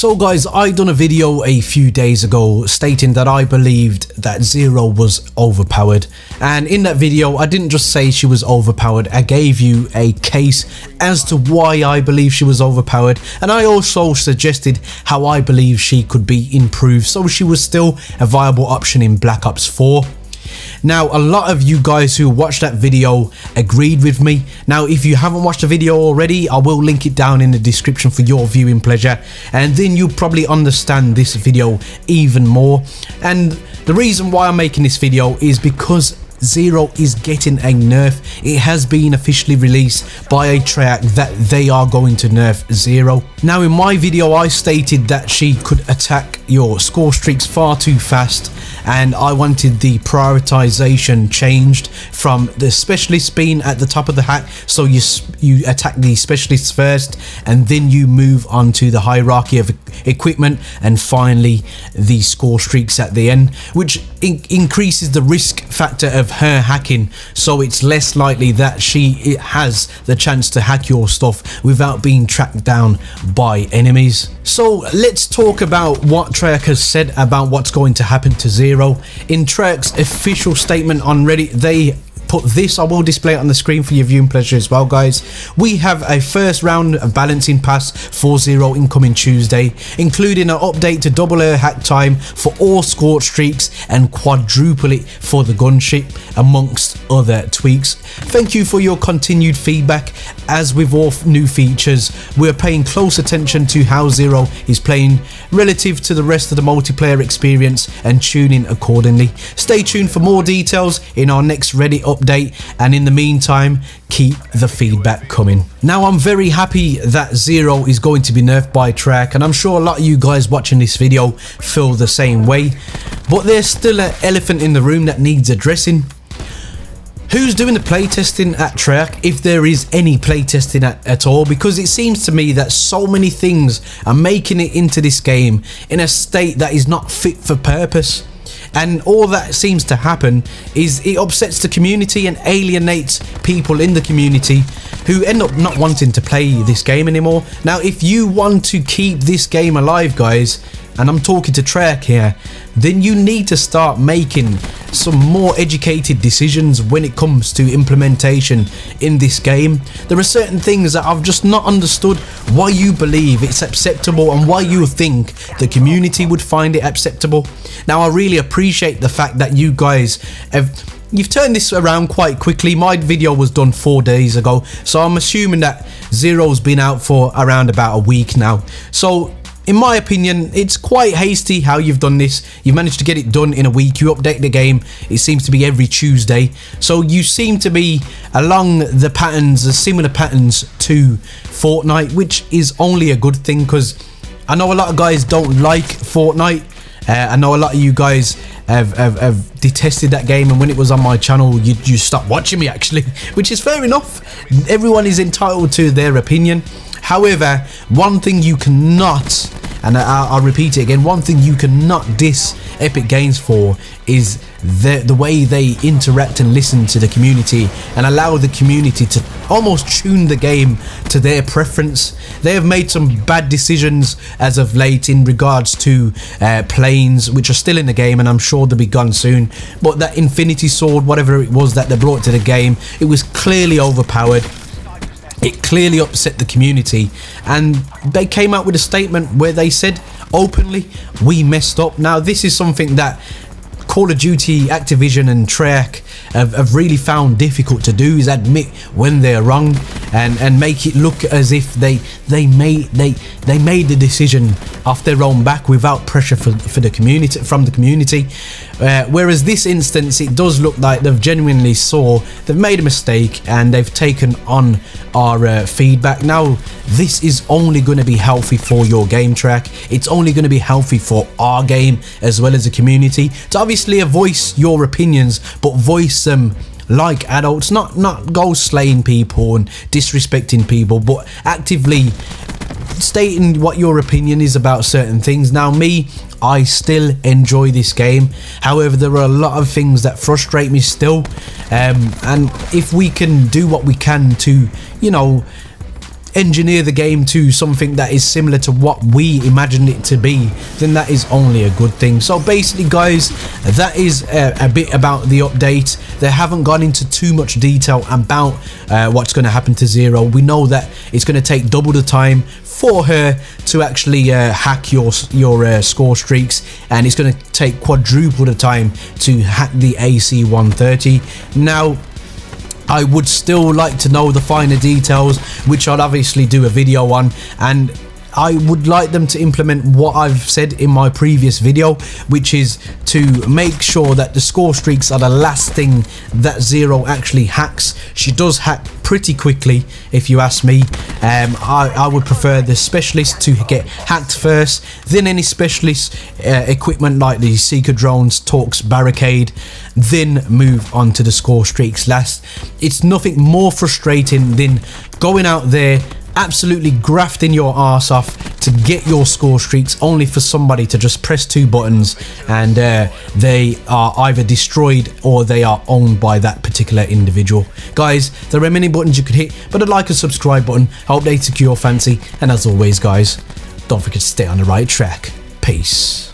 So guys, I done a video a few days ago stating that I believed that Zero was overpowered, and in that video I didn't just say she was overpowered, I gave you a case as to why I believe she was overpowered, and I also suggested how I believe she could be improved so she was still a viable option in Black Ops 4. Now, a lot of you guys who watched that video agreed with me. Now, if you haven't watched the video already, I will link it down in the description for your viewing pleasure, and then you'll probably understand this video even more. And the reason why I'm making this video is because Zero is getting a nerf. It has been officially released by Treyarch that they are going to nerf Zero. Now, in my video I stated that she could attack your score streaks far too fast, and I wanted the prioritization changed from the specialist being at the top of the hack, so you attack the specialists first and then you move on to the hierarchy of equipment and finally the score streaks at the end, which increases the risk factor of her hacking, so it's less likely that she has the chance to hack your stuff without being tracked down by enemies. So let's talk about what Treyarch has said about what's going to happen to Zero. In Treyarch's official statement on Reddit, they put this. I will display it on the screen for your viewing pleasure as well, guys. We have a first round of balancing pass for Zero incoming Tuesday, including an update to double her hack time for all scorch streaks and quadruple it for the gunship, amongst other tweaks. Thank you for your continued feedback. As with all new features, we're paying close attention to how Zero is playing relative to the rest of the multiplayer experience and tuning accordingly. Stay tuned for more details in our next Reddit update, and in the meantime, keep the feedback coming. Now, I'm very happy that Zero is going to be nerfed by Treyarch, and I'm sure a lot of you guys watching this video feel the same way, but there's still an elephant in the room that needs addressing. Who's doing the playtesting at Treyarch, if there is any playtesting at all? Because it seems to me that so many things are making it into this game in a state that is not fit for purpose. And all that seems to happen is it upsets the community and alienates people in the community who end up not wanting to play this game anymore. Now, if you want to keep this game alive, guys, and I'm talking to Treyarch here, then you need to start making some more educated decisions when it comes to implementation in this game. There are certain things that I've just not understood why you believe it's acceptable and why you think the community would find it acceptable. Now, I really appreciate the fact that you guys you've turned this around quite quickly. My video was done 4 days ago, so I'm assuming that Zero's been out for around about a week now. So in my opinion, it's quite hasty how you've done this. You've managed to get it done in a week. You update the game, it seems to be every Tuesday. So you seem to be along the patterns, the similar patterns to Fortnite, which is only a good thing, because I know a lot of guys don't like Fortnite. I know a lot of you guys have detested that game, and when it was on my channel you stopped watching me, actually, which is fair enough. Everyone is entitled to their opinion. However, one thing you cannot, and I'll repeat it again, one thing you cannot diss Epic Games for is the way they interact and listen to the community and allow the community to almost tune the game to their preference. They have made some bad decisions as of late in regards to planes, which are still in the game and I'm sure they'll be gone soon, but that Infinity Sword, whatever it was that they brought to the game, it was clearly overpowered. It clearly upset the community, and they came out with a statement where they said openly, we messed up. Now, this is something that Call of Duty, Activision and Treyarch have really found difficult to do, is admit when they're wrong and make it look as if they made the decision off their own back without pressure from the community. Whereas this instance, it does look like they've genuinely they've made a mistake and they've taken on our feedback. Now, this is only going to be healthy for your game, Treyarch. It's only going to be healthy for our game as well as the community to obviously voice your opinions, but voice them like adults, not go slaying people and disrespecting people, but actively stating what your opinion is about certain things. Now, me, I still enjoy this game. However, there are a lot of things that frustrate me still, and if we can do what we can to, you know, engineer the game to something that is similar to what we imagined it to be, then that is only a good thing. So basically guys, that is a bit about the update. They haven't gone into too much detail about what's going to happen to Zero. We know that it's going to take double the time for her to actually hack your score streaks, and it's going to take quadruple the time to hack the AC 130. Now I would still like to know the finer details, which I'll obviously do a video on, and I would like them to implement what I've said in my previous video, which is to make sure that the score streaks are the last thing that Zero actually hacks. She does hack pretty quickly, if you ask me. I would prefer the specialist to get hacked first, then any specialist equipment like the Seeker drones, Torx, Barricade, then move on to the score streaks last. It's nothing more frustrating than going out there absolutely grafting your arse off to get your score streaks, only for somebody to just press 2 buttons and they are either destroyed or they are owned by that particular individual. Guys, there are many buttons you could hit, but the like and subscribe button, I hope they took your fancy, and as always guys, don't forget to stay on the right track. Peace.